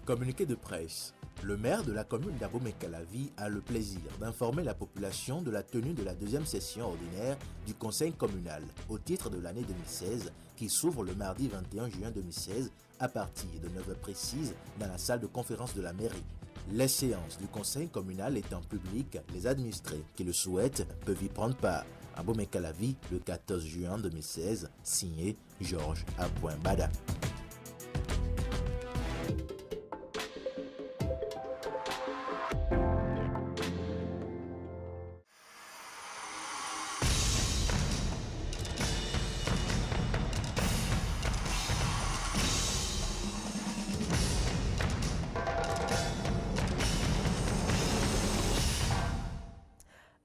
Communiqué de presse. Le maire de la commune d'Abomey-Calavi a le plaisir d'informer la population de la tenue de la deuxième session ordinaire du conseil communal au titre de l'année 2016 qui s'ouvre le mardi 21 juin 2016 à partir de 9h précises dans la salle de conférence de la mairie. Les séances du conseil communal étant publiques, les administrés qui le souhaitent peuvent y prendre part. Abomey-Calavi, le 14 juin 2016, signé Georges Bada.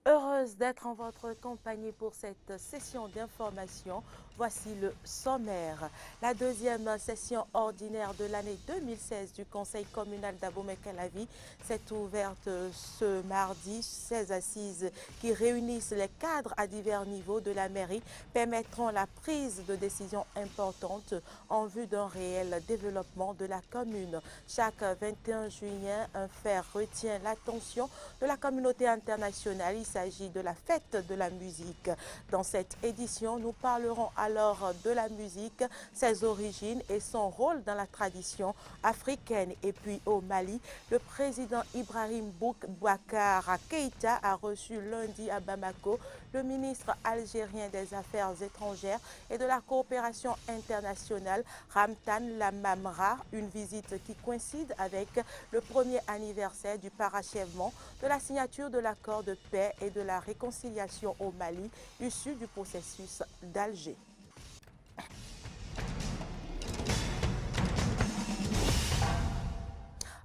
Heureuse d'être en votre compagnie pour cette session d'information. Voici le sommaire. La deuxième session ordinaire de l'année 2016 du Conseil communal d'Abomey-Calavi s'est ouverte ce mardi. 16 assises qui réunissent les cadres à divers niveaux de la mairie permettront la prise de décisions importantes en vue d'un réel développement de la commune. Chaque 21 juillet, un fait retient l'attention de la communauté internationale. Il s'agit de la fête de la musique. Dans cette édition, nous parlerons alors de la musique, ses origines et son rôle dans la tradition africaine. Et puis au Mali, le président Ibrahim Boubacar Keïta a reçu lundi à Bamako le ministre algérien des Affaires étrangères et de la coopération internationale Ramtan Lamamra, une visite qui coïncide avec le premier anniversaire du parachèvement de la signature de l'accord de paix et de la réconciliation au Mali, issu du processus d'Alger.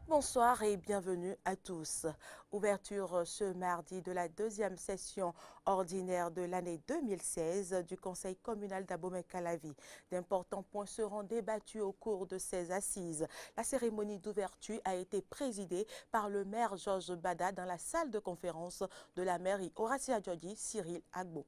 Bonsoir et bienvenue à tous. Ouverture ce mardi de la deuxième session ordinaire de l'année 2016 du Conseil communal d'Abomey-Calavi. D'importants points seront débattus au cours de ces assises. La cérémonie d'ouverture a été présidée par le maire Georges Bada dans la salle de conférence de la mairie Horatia Djodji, Cyril Agbo.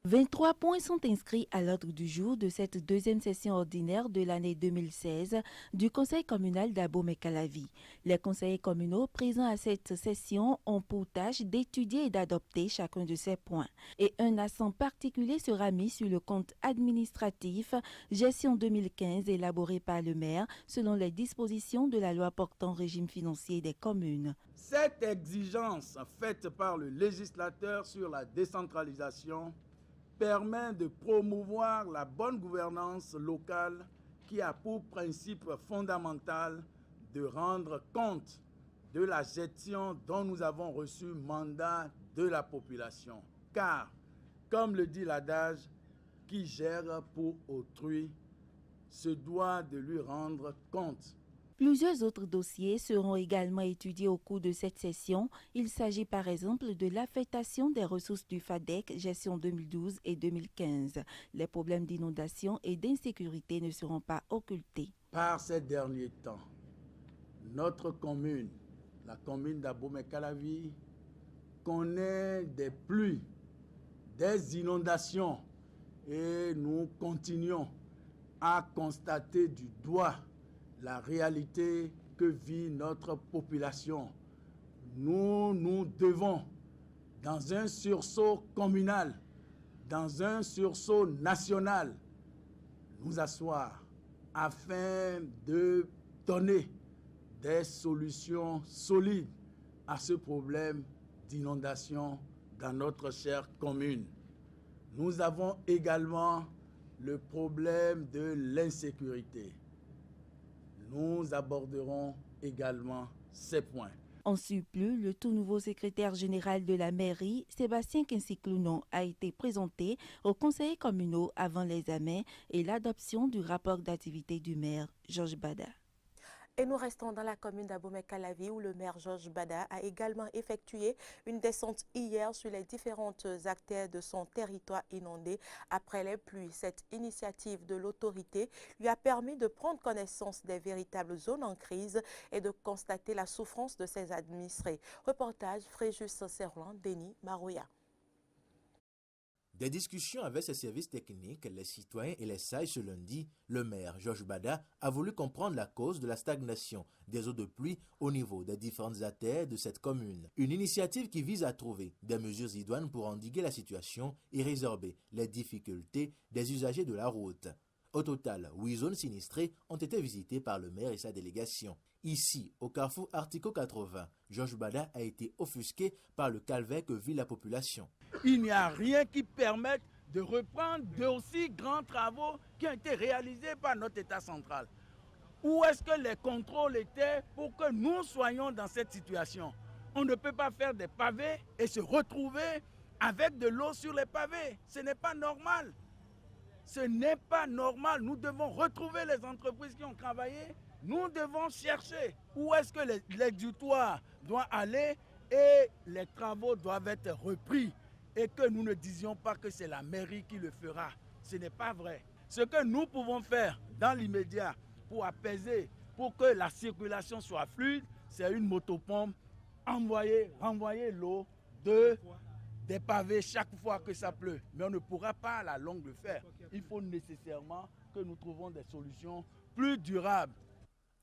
23 points sont inscrits à l'ordre du jour de cette deuxième session ordinaire de l'année 2016 du Conseil communal d'Abomey-Calavi. Les conseillers communaux présents à cette session ont pour tâche d'étudier et d'adopter chacun de ces points. Et un accent particulier sera mis sur le compte administratif gestion 2015 élaboré par le maire selon les dispositions de la loi portant régime financier des communes. Cette exigence faite par le législateur sur la décentralisation permet de promouvoir la bonne gouvernance locale qui a pour principe fondamental de rendre compte de la gestion dont nous avons reçu mandat de la population. Car, comme le dit l'adage, qui gère pour autrui se doit de lui rendre compte. Plusieurs autres dossiers seront également étudiés au cours de cette session. Il s'agit par exemple de l'affectation des ressources du FADEC, gestion 2012 et 2015. Les problèmes d'inondation et d'insécurité ne seront pas occultés. Par ces derniers temps, notre commune, la commune d'Abomey-Calavi, connaît des pluies, des inondations et nous continuons à constater du doigt la réalité que vit notre population. Nous devons, dans un sursaut communal, dans un sursaut national, nous asseoir afin de donner des solutions solides à ce problème d'inondation dans notre chère commune. Nous avons également le problème de l'insécurité. Nous aborderons également ces points. En surplus, le tout nouveau secrétaire général de la mairie, Sébastien Kinsiklounon, a été présenté aux conseillers communaux avant l'examen et l'adoption du rapport d'activité du maire, Georges Bada. Et nous restons dans la commune d'Abomey-Calavi où le maire Georges Bada a également effectué une descente hier sur les différentes artères de son territoire inondé après les pluies. Cette initiative de l'autorité lui a permis de prendre connaissance des véritables zones en crise et de constater la souffrance de ses administrés. Reportage Fréjus Serlan, Denis Marouya. Des discussions avec ses services techniques, les citoyens et les sages ce lundi, le maire Georges Bada a voulu comprendre la cause de la stagnation des eaux de pluie au niveau des différentes artères de cette commune. Une initiative qui vise à trouver des mesures idoines pour endiguer la situation et résorber les difficultés des usagers de la route. Au total, 8 zones sinistrées ont été visitées par le maire et sa délégation. Ici, au carrefour Artico 80, Georges Bada a été offusqué par le calvaire que vit la population. Il n'y a rien qui permette de reprendre d'aussi grands travaux qui ont été réalisés par notre État central. Où est-ce que les contrôles étaient pour que nous soyons dans cette situation? On ne peut pas faire des pavés et se retrouver avec de l'eau sur les pavés. Ce n'est pas normal. Ce n'est pas normal. Nous devons retrouver les entreprises qui ont travaillé. Nous devons chercher où est-ce que l'exutoire doit aller et les travaux doivent être repris. Et que nous ne disions pas que c'est la mairie qui le fera. Ce n'est pas vrai. Ce que nous pouvons faire dans l'immédiat pour apaiser, pour que la circulation soit fluide, c'est une motopompe, renvoyer l'eau des pavés chaque fois que ça pleut. Mais on ne pourra pas à la longue le faire. Il faut nécessairement que nous trouvons des solutions plus durables.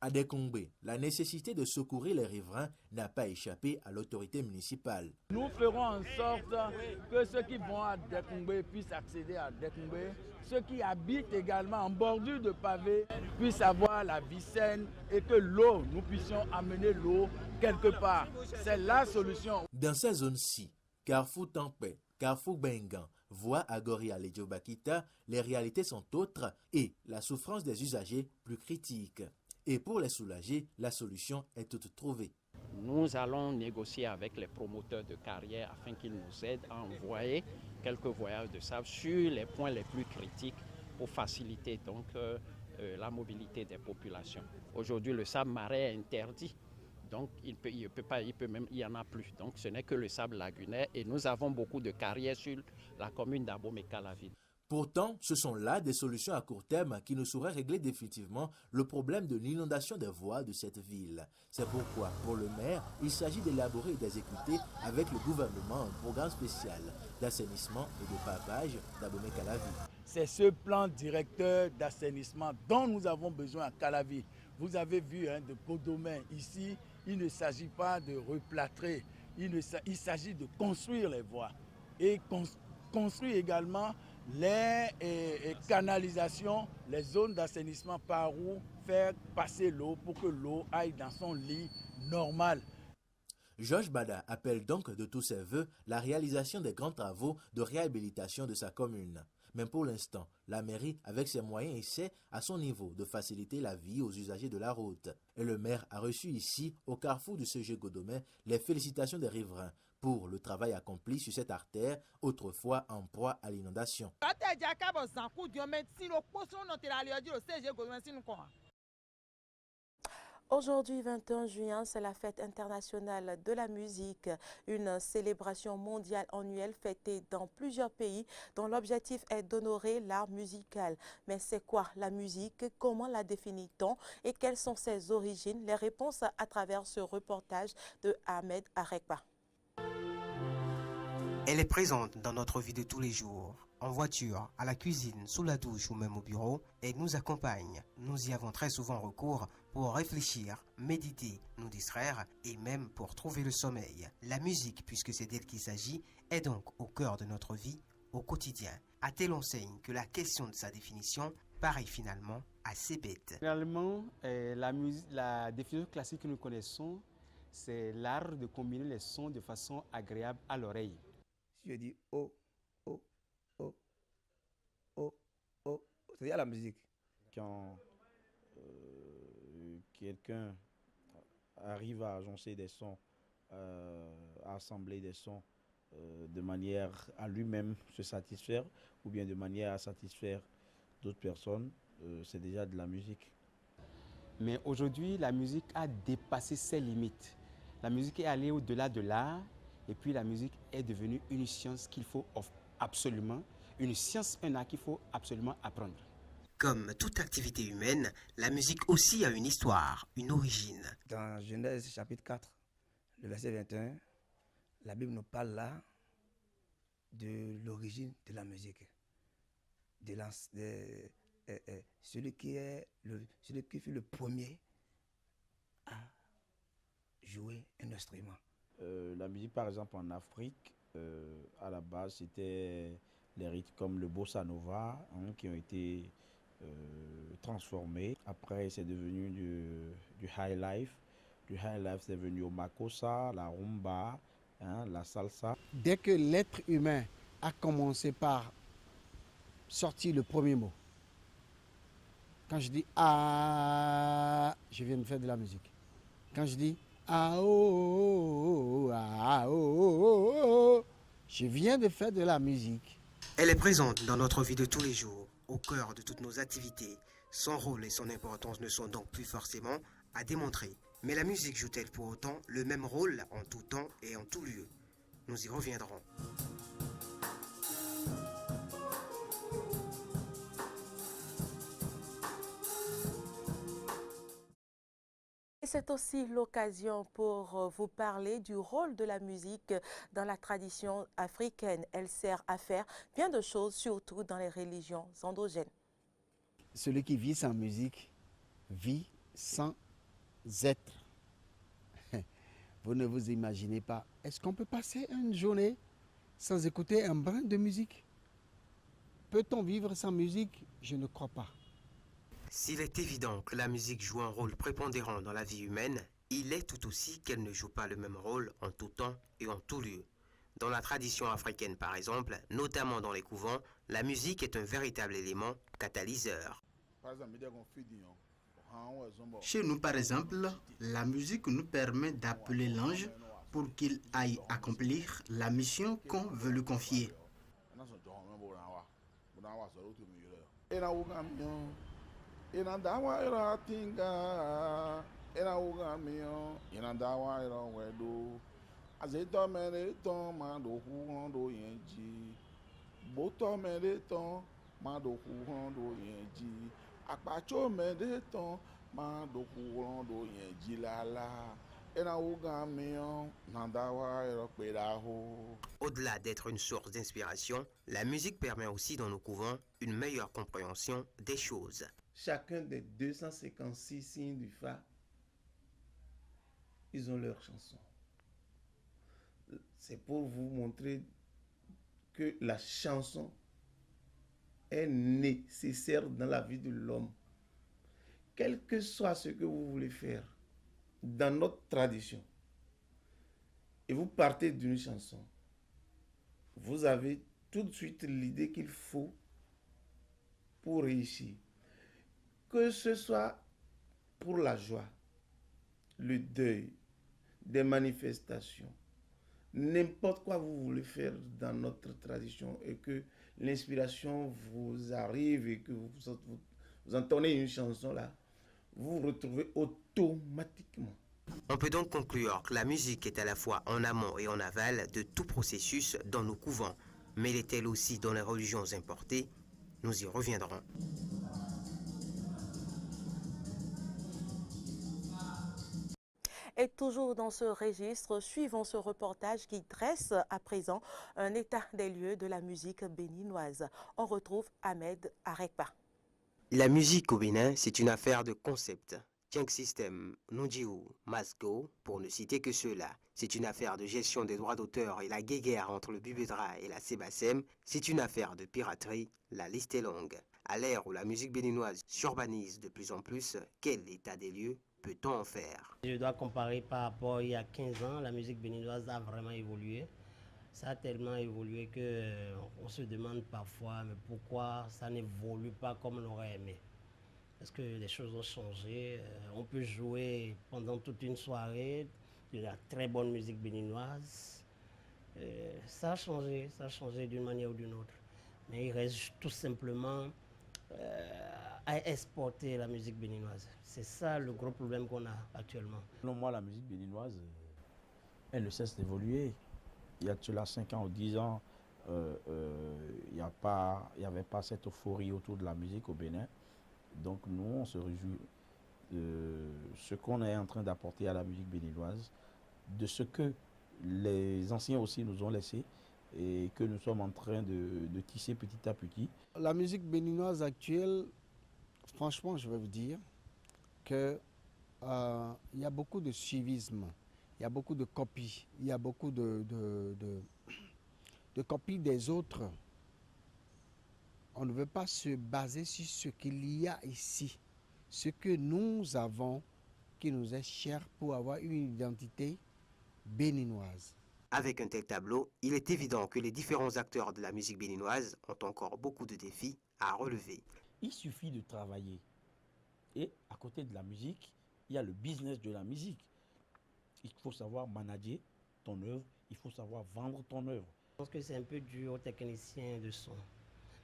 À Dekongbe, la nécessité de secourir les riverains n'a pas échappé à l'autorité municipale. Nous ferons en sorte que ceux qui vont à Dekongbe puissent accéder à Dekongbe. Ceux qui habitent également en bordure de pavés puissent avoir la vie saine et que l'eau, nous puissions amener l'eau quelque part. C'est la solution. Dans ces zones-ci, Carrefour Tampé, Carrefour Bengan, Voie Agori à Bakita, les réalités sont autres et la souffrance des usagers plus critique. Et pour les soulager, la solution est toute trouvée. Nous allons négocier avec les promoteurs de carrière afin qu'ils nous aident à envoyer quelques voyages de sable sur les points les plus critiques pour faciliter donc la mobilité des populations. Aujourd'hui, le sable marais est interdit, donc il y en a plus. Donc ce n'est que le sable lagunaire et nous avons beaucoup de carrières sur la commune d'Abomey-Calavi. Pourtant, ce sont là des solutions à court terme qui ne sauraient régler définitivement le problème de l'inondation des voies de cette ville. C'est pourquoi, pour le maire, il s'agit d'élaborer et d'exécuter avec le gouvernement un programme spécial d'assainissement et de pavage d'Abomey-Calavi. C'est ce plan directeur d'assainissement dont nous avons besoin à Calavi. Vous avez vu de Godomè ici, il ne s'agit pas de replâtrer, il s'agit de construire les voies et construire également les canalisations, les zones d'assainissement par où faire passer l'eau pour que l'eau aille dans son lit normal. Georges Bada appelle donc de tous ses voeux la réalisation des grands travaux de réhabilitation de sa commune. Mais pour l'instant, la mairie, avec ses moyens, essaie à son niveau de faciliter la vie aux usagers de la route. Et le maire a reçu ici, au carrefour du CG Godomè, les félicitations des riverains pour le travail accompli sur cette artère, autrefois en proie à l'inondation. Aujourd'hui, 21 juin, c'est la fête internationale de la musique, une célébration mondiale annuelle fêtée dans plusieurs pays dont l'objectif est d'honorer l'art musical. Mais c'est quoi la musique? Comment la définit-on? Et quelles sont ses origines? Les réponses à travers ce reportage de Ahmed Arekba. Elle est présente dans notre vie de tous les jours, en voiture, à la cuisine, sous la douche ou même au bureau. Elle nous accompagne. Nous y avons très souvent recours pour réfléchir, méditer, nous distraire et même pour trouver le sommeil. La musique, puisque c'est d'elle qu'il s'agit, est donc au cœur de notre vie au quotidien. À telle enseigne que la question de sa définition paraît finalement assez bête. Finalement, la définition classique que nous connaissons, c'est l'art de combiner les sons de façon agréable à l'oreille. Si je dis oh, oh, oh, oh, oh, c'est-à-dire la musique. Quand quelqu'un arrive à agencer des sons, à assembler des sons de manière à lui-même se satisfaire ou bien de manière à satisfaire d'autres personnes, c'est déjà de la musique. Mais aujourd'hui, la musique a dépassé ses limites. La musique est allée au-delà de l'art. Et puis la musique est devenue une science qu'il faut absolument, une science, un art qu'il faut absolument apprendre. Comme toute activité humaine, la musique aussi a une histoire, une origine. Dans Genèse chapitre 4, le verset 21, la Bible nous parle là de l'origine de la musique. Celui qui fut le premier à jouer un instrument. La musique, par exemple, en Afrique, à la base, c'était les rythmes comme le bossa nova qui ont été transformés. Après, c'est devenu du high life. Du high life, c'est devenu au makossa, la rumba, la salsa. Dès que l'être humain a commencé par sortir le premier mot, quand je dis ah, je viens de faire de la musique. Quand je dis ah oh, ah oh, je viens de faire de la musique. Elle est présente dans notre vie de tous les jours, au cœur de toutes nos activités. Son rôle et son importance ne sont donc plus forcément à démontrer. Mais la musique joue-t-elle pour autant le même rôle en tout temps et en tout lieu? Nous y reviendrons. C'est aussi l'occasion pour vous parler du rôle de la musique dans la tradition africaine. Elle sert à faire bien de choses, surtout dans les religions endogènes. Celui qui vit sans musique vit sans être. Vous ne vous imaginez pas. Est-ce qu'on peut passer une journée sans écouter un brin de musique? Peut-on vivre sans musique? Je ne crois pas. S'il est évident que la musique joue un rôle prépondérant dans la vie humaine, il est tout aussi qu'elle ne joue pas le même rôle en tout temps et en tout lieu. Dans la tradition africaine par exemple, notamment dans les couvents, la musique est un véritable élément catalyseur. Chez nous par exemple, la musique nous permet d'appeler l'ange pour qu'il aille accomplir la mission qu'on veut lui confier. Inandawa ira tinga, ina ugamio, inandawa ira wedo. Azeto mereton mando huondo yenji. Boto mereton mando huondo yenji. Akpacho mereton mando huondo yenji lala. Ina ugamio, nandawa ira pedaho. Au-delà d'être une source d'inspiration, la musique permet aussi dans nos couvents une meilleure compréhension des choses. Chacun des 256 signes du Fa, ils ont leur chanson. C'est pour vous montrer que la chanson est nécessaire dans la vie de l'homme. Quel que soit ce que vous voulez faire dans notre tradition, et vous partez d'une chanson, vous avez tout de suite l'idée qu'il faut pour réussir. Que ce soit pour la joie, le deuil, des manifestations, n'importe quoi vous voulez faire dans notre tradition et que l'inspiration vous arrive et que vous entendez une chanson là, vous vous retrouvez automatiquement. On peut donc conclure que la musique est à la fois en amont et en aval de tout processus dans nos couvents, mais elle est elle aussi dans les religions importées. Nous y reviendrons. Et toujours dans ce registre, suivons ce reportage qui dresse à présent un état des lieux de la musique béninoise. On retrouve Ahmed Arekpa. La musique au Bénin, c'est une affaire de concept. Tiang System, Nunjiu, Masgo, pour ne citer que ceux-là. C'est une affaire de gestion des droits d'auteur et la guéguerre entre le Bubedra et la Sébasem. C'est une affaire de piraterie, la liste est longue. À l'ère où la musique béninoise s'urbanise de plus en plus, quel état des lieux peut-on en faire? Je dois comparer par rapport à il y a 15 ans, la musique béninoise a vraiment évolué. Ça a tellement évolué qu'on se demande parfois mais pourquoi ça n'évolue pas comme on aurait aimé. Parce que les choses ont changé. On peut jouer pendant toute une soirée de la très bonne musique béninoise. Ça a changé d'une manière ou d'une autre. Mais il reste tout simplement à exporter la musique béninoise. C'est ça le gros problème qu'on a actuellement. Selon moi, la musique béninoise, elle ne cesse d'évoluer. Il y a cela 5 ans ou 10 ans, il n'y avait pas cette euphorie autour de la musique au Bénin. Donc nous, on se réjouit de ce qu'on est en train d'apporter à la musique béninoise, de ce que les anciens aussi nous ont laissé. et que nous sommes en train de tisser petit à petit. La musique béninoise actuelle, franchement, je vais vous dire que il y a beaucoup de suivisme, il y a beaucoup de copies, il y a beaucoup de copies des autres. On ne veut pas se baser sur ce qu'il y a ici, ce que nous avons, qui nous est cher pour avoir une identité béninoise. Avec un tel tableau, il est évident que les différents acteurs de la musique béninoise ont encore beaucoup de défis à relever. Il suffit de travailler. Et à côté de la musique, il y a le business de la musique. Il faut savoir manager ton œuvre, il faut savoir vendre ton œuvre. Je pense que c'est un peu dû aux techniciens de son.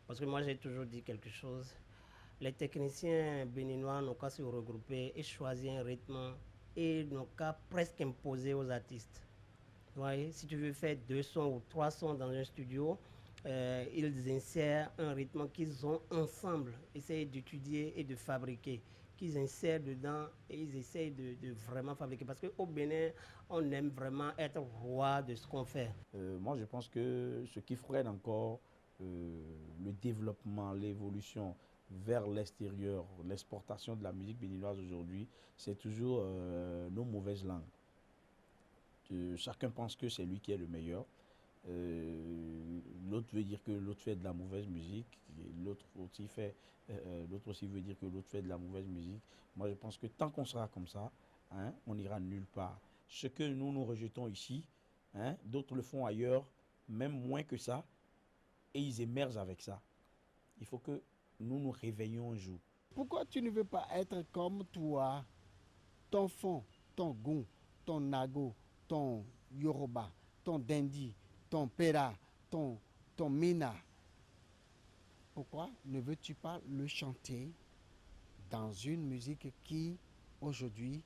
Parce que moi, j'ai toujours dit quelque chose. Les techniciens béninois n'ont qu'à se regrouper et choisir un rythme et n'ont qu'à presque imposer aux artistes. Vous voyez, si tu veux faire 2 sons ou 3 sons dans un studio, ils insèrent un rythme qu'ils ont ensemble, essayent d'étudier et de fabriquer, qu'ils insèrent dedans et ils essayent de vraiment fabriquer. Parce qu'au Bénin, on aime vraiment être roi de ce qu'on fait. Moi, je pense que ce qui freine encore le développement, l'évolution vers l'extérieur, l'exportation de la musique béninoise aujourd'hui, c'est toujours nos mauvaises langues. Chacun pense que c'est lui qui est le meilleur. L'autre veut dire que l'autre fait de la mauvaise musique. L'autre aussi veut dire que l'autre fait de la mauvaise musique. Moi, je pense que tant qu'on sera comme ça, hein, on n'ira nulle part. Ce que nous rejetons ici, hein, d'autres le font ailleurs, même moins que ça, et ils émergent avec ça. Il faut que nous nous réveillons un jour. Pourquoi tu ne veux pas être comme toi, ton fond, ton goût, ton nago, ton yoruba, ton dendi, ton pera, ton mina? Pourquoi ne veux-tu pas le chanter dans une musique qui, aujourd'hui,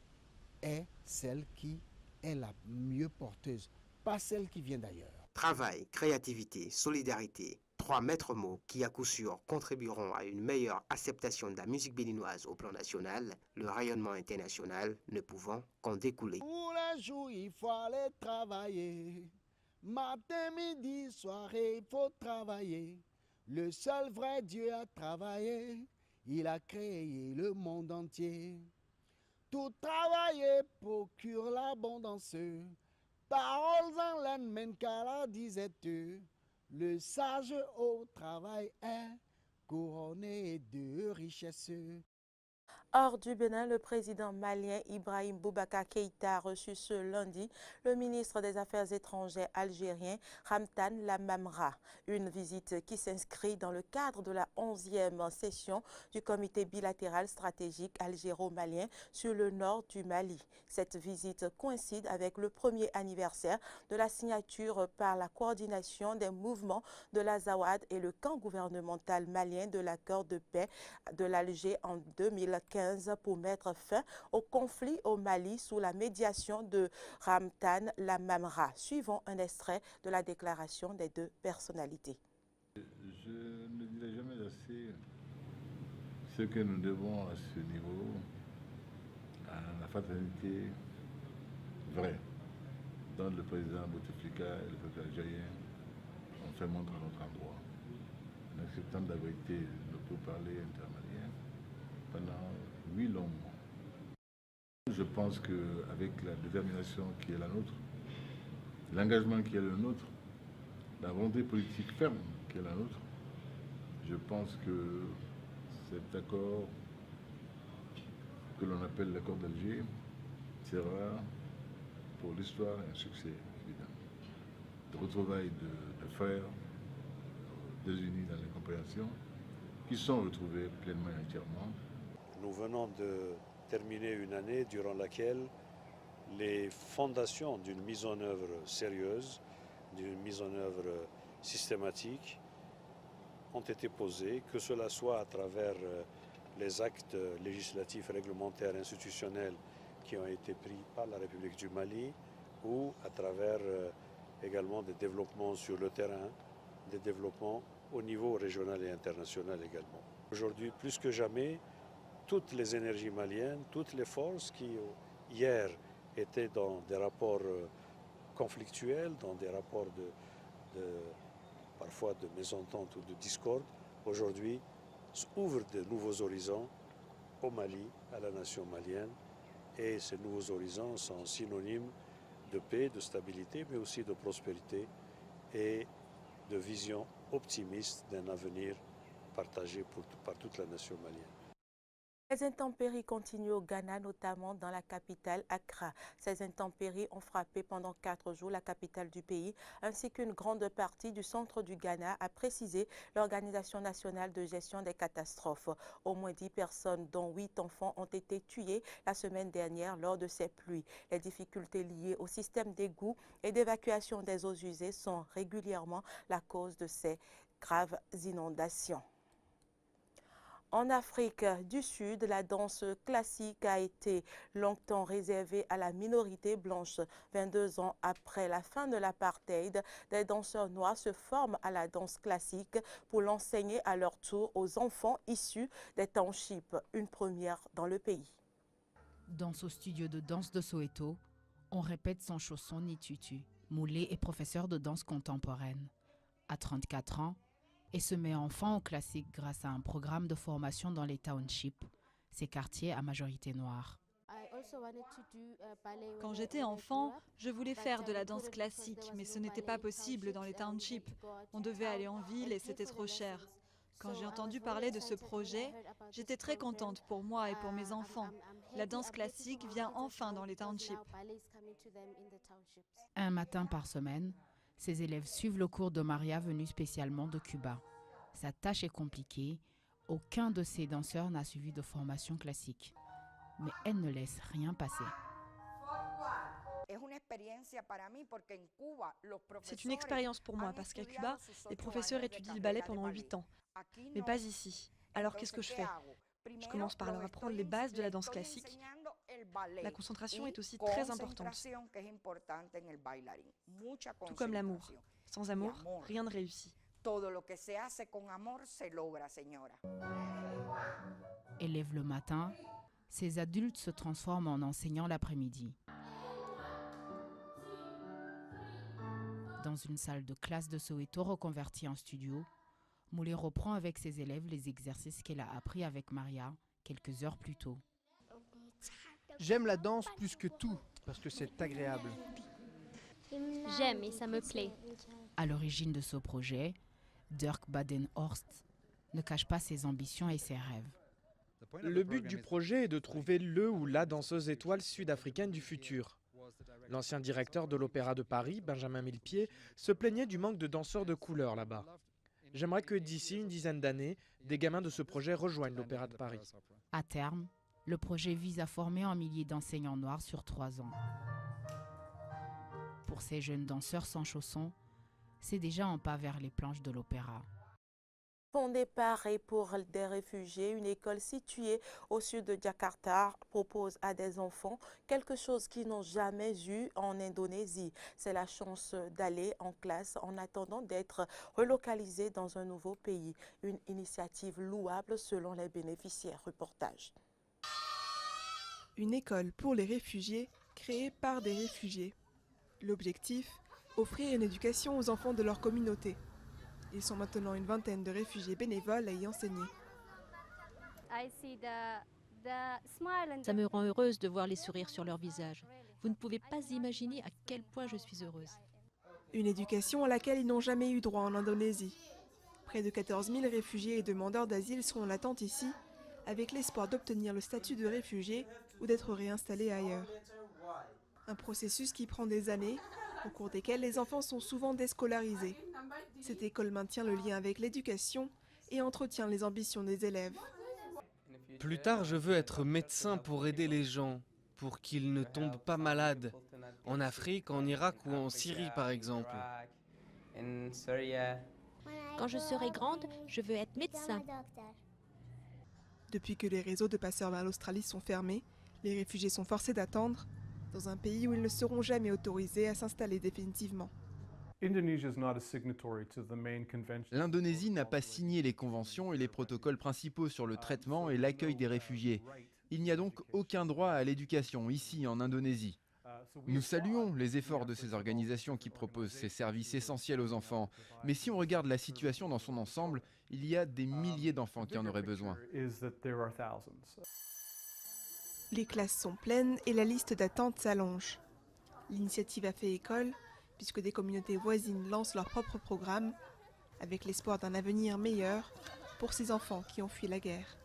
est celle qui est la mieux porteuse, pas celle qui vient d'ailleurs? Travail, créativité, solidarité, 3 maîtres mots qui à coup sûr contribueront à une meilleure acceptation de la musique béninoise au plan national, le rayonnement international ne pouvant qu'en découler. Tous les jours, il faut aller travailler. Matin, midi, soirée, il faut travailler. Le seul vrai Dieu a travaillé. Il a créé le monde entier. Tout travailler procure l'abondance. Paroles en laine mènent qu'à la disette. Le sage au travail est couronné de richesses. Hors du Bénin, le président malien Ibrahim Boubacar Keïta a reçu ce lundi le ministre des Affaires étrangères algérien Ramtan Lamamra. Une visite qui s'inscrit dans le cadre de la 11e session du comité bilatéral stratégique algéro-malien sur le nord du Mali. Cette visite coïncide avec le premier anniversaire de la signature par la coordination des mouvements de l'Azawad et le camp gouvernemental malien de l'accord de paix de l'Alger en 2015 pour mettre fin au conflit au Mali sous la médiation de Ramtan Lamamra. Suivons un extrait de la déclaration des 2 personnalités. Je ne dirai jamais assez ce que nous devons à ce niveau à la fraternité vraie dont le président Bouteflika et le peuple algérien ont fait montre à notre endroit, en acceptant d'abriter le pourparler intermalien pendant 8 longs mois. Je pense qu'avec la détermination qui est la nôtre, l'engagement qui est le nôtre, la volonté politique ferme qui est la nôtre, je pense que cet accord que l'on appelle l'accord d'Alger sera pour l'histoire un succès évident. De retrouvailles de frères désunis dans l'incompréhension qui sont retrouvés pleinement et entièrement. Nous venons de terminer une année durant laquelle les fondations d'une mise en œuvre sérieuse, d'une mise en œuvre systématique ont été posées, que cela soit à travers les actes législatifs, réglementaires, institutionnels qui ont été pris par la République du Mali ou à travers également des développements sur le terrain, des développements au niveau régional et international également. Aujourd'hui, plus que jamais, toutes les énergies maliennes, toutes les forces qui hier étaient dans des rapports conflictuels, dans des rapports parfois de mésentente ou de discorde, aujourd'hui ouvre de nouveaux horizons au Mali, à la nation malienne. Et ces nouveaux horizons sont synonymes de paix, de stabilité, mais aussi de prospérité et de vision optimiste d'un avenir partagé par toute la nation malienne. Les intempéries continuent au Ghana, notamment dans la capitale Accra. Ces intempéries ont frappé pendant 4 jours la capitale du pays, ainsi qu'une grande partie du centre du Ghana, a précisé l'Organisation nationale de gestion des catastrophes. Au moins 10 personnes, dont 8 enfants, ont été tuées la semaine dernière lors de ces pluies. Les difficultés liées au système d'égout et d'évacuation des eaux usées sont régulièrement la cause de ces graves inondations. En Afrique du Sud, la danse classique a été longtemps réservée à la minorité blanche. 22 ans après la fin de l'apartheid, des danseurs noirs se forment à la danse classique pour l'enseigner à leur tour aux enfants issus des townships, une première dans le pays. Dans ce studio de danse de Soweto, on répète sans chausson ni tutu. Moulé est professeur de danse contemporaine. À 34 ans, et se met enfin au classique grâce à un programme de formation dans les townships, ces quartiers à majorité noire. Quand j'étais enfant, je voulais faire de la danse classique, mais ce n'était pas possible dans les townships. On devait aller en ville et c'était trop cher. Quand j'ai entendu parler de ce projet, j'étais très contente pour moi et pour mes enfants. La danse classique vient enfin dans les townships. Un matin par semaine, ses élèves suivent le cours de Maria venue spécialement de Cuba. Sa tâche est compliquée. Aucun de ces danseurs n'a suivi de formation classique. Mais elle ne laisse rien passer. C'est une expérience pour moi parce qu'à Cuba, les professeurs étudient le ballet pendant 8 ans. Mais pas ici. Alors qu'est-ce que je fais? Je commence par leur apprendre les bases de la danse classique. La concentration est aussi très importante. Tout comme l'amour. Sans amour, rien ne réussit. Élève le matin, ces adultes se transforment en enseignants l'après-midi. Dans une salle de classe de Soweto reconvertie en studio, Moulé reprend avec ses élèves les exercices qu'elle a appris avec Maria quelques heures plus tôt. J'aime la danse plus que tout, parce que c'est agréable. J'aime et ça me plaît. À l'origine de ce projet, Dirk Badenhorst ne cache pas ses ambitions et ses rêves. Le but du projet est de trouver le ou la danseuse étoile sud-africaine du futur. L'ancien directeur de l'Opéra de Paris, Benjamin Millepied, se plaignait du manque de danseurs de couleur là-bas. J'aimerais que d'ici une dizaine d'années, des gamins de ce projet rejoignent l'Opéra de Paris. À terme, le projet vise à former un millier d'enseignants noirs sur 3 ans. Pour ces jeunes danseurs sans chaussons, c'est déjà un pas vers les planches de l'opéra. Fondée par et pour des réfugiés, une école située au sud de Jakarta propose à des enfants quelque chose qu'ils n'ont jamais eu en Indonésie. C'est la chance d'aller en classe en attendant d'être relocalisés dans un nouveau pays. Une initiative louable selon les bénéficiaires. Reportage. Une école pour les réfugiés créée par des réfugiés. L'objectif, offrir une éducation aux enfants de leur communauté. Ils sont maintenant une vingtaine de réfugiés bénévoles à y enseigner. Ça me rend heureuse de voir les sourires sur leur visage. Vous ne pouvez pas imaginer à quel point je suis heureuse. Une éducation à laquelle ils n'ont jamais eu droit en Indonésie. Près de 14 000 réfugiés et demandeurs d'asile sont en attente ici, avec l'espoir d'obtenir le statut de réfugié ou d'être réinstallés ailleurs. Un processus qui prend des années, au cours desquels les enfants sont souvent déscolarisés. Cette école maintient le lien avec l'éducation et entretient les ambitions des élèves. Plus tard, je veux être médecin pour aider les gens, pour qu'ils ne tombent pas malades. En Afrique, en Irak ou en Syrie, par exemple. Quand je serai grande, je veux être médecin. Depuis que les réseaux de passeurs vers l'Australie sont fermés, les réfugiés sont forcés d'attendre dans un pays où ils ne seront jamais autorisés à s'installer définitivement. L'Indonésie n'a pas signé les conventions et les protocoles principaux sur le traitement et l'accueil des réfugiés. Il n'y a donc aucun droit à l'éducation ici en Indonésie. Nous saluons les efforts de ces organisations qui proposent ces services essentiels aux enfants, mais si on regarde la situation dans son ensemble, il y a des milliers d'enfants qui en auraient besoin. Les classes sont pleines et la liste d'attente s'allonge. L'initiative a fait école, puisque des communautés voisines lancent leur propre programme, avec l'espoir d'un avenir meilleur pour ces enfants qui ont fui la guerre.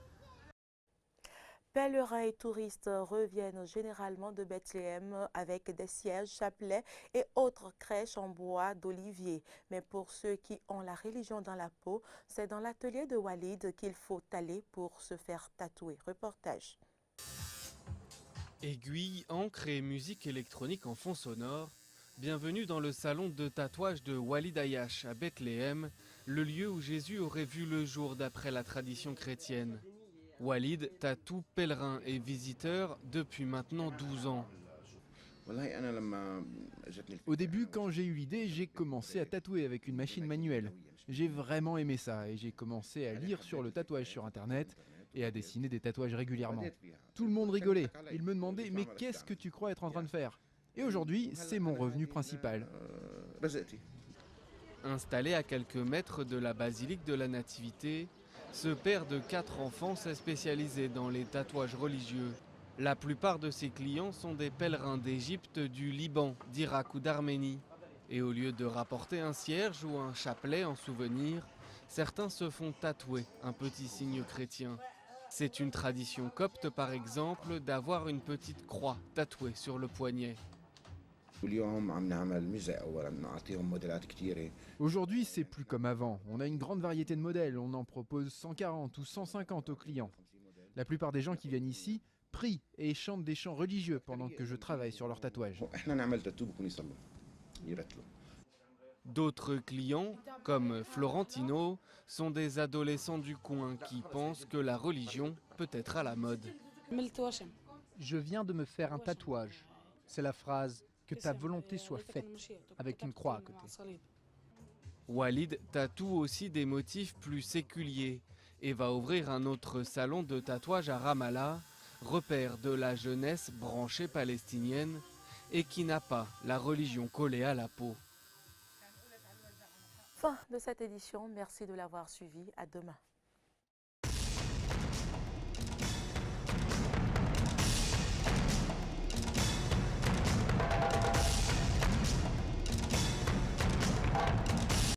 Pèlerins et touristes reviennent généralement de Bethléem avec des sièges, chapelets et autres crèches en bois d'olivier. Mais pour ceux qui ont la religion dans la peau, c'est dans l'atelier de Walid qu'il faut aller pour se faire tatouer. Reportage. Aiguilles, encre et musique électronique en fond sonore. Bienvenue dans le salon de tatouage de Walid Ayash à Bethléem, le lieu où Jésus aurait vu le jour d'après la tradition chrétienne. Walid tatoue pèlerins et visiteurs depuis maintenant 12 ans. Au début, quand j'ai eu l'idée, j'ai commencé à tatouer avec une machine manuelle. J'ai vraiment aimé ça et j'ai commencé à lire sur le tatouage sur Internet et à dessiner des tatouages régulièrement. Tout le monde rigolait. Ils me demandaient « Mais qu'est-ce que tu crois être en train de faire ?» Et aujourd'hui, c'est mon revenu principal. Installé à quelques mètres de la basilique de la Nativité, ce père de 4 enfants s'est spécialisé dans les tatouages religieux. La plupart de ses clients sont des pèlerins d'Égypte, du Liban, d'Irak ou d'Arménie. Et au lieu de rapporter un cierge ou un chapelet en souvenir, certains se font tatouer un petit signe chrétien. C'est une tradition copte par exemple d'avoir une petite croix tatouée sur le poignet. Aujourd'hui, c'est plus comme avant. On a une grande variété de modèles. On en propose 140 ou 150 aux clients. La plupart des gens qui viennent ici prient et chantent des chants religieux pendant que je travaille sur leur tatouage. D'autres clients, comme Florentino, sont des adolescents du coin qui pensent que la religion peut être à la mode. Je viens de me faire un tatouage. C'est la phrase « que ta volonté soit faite » avec une croix à côté. Walid tatoue aussi des motifs plus séculiers et va ouvrir un autre salon de tatouage à Ramallah, repère de la jeunesse branchée palestinienne et qui n'a pas la religion collée à la peau. Fin de cette édition, merci de l'avoir suivi, à demain.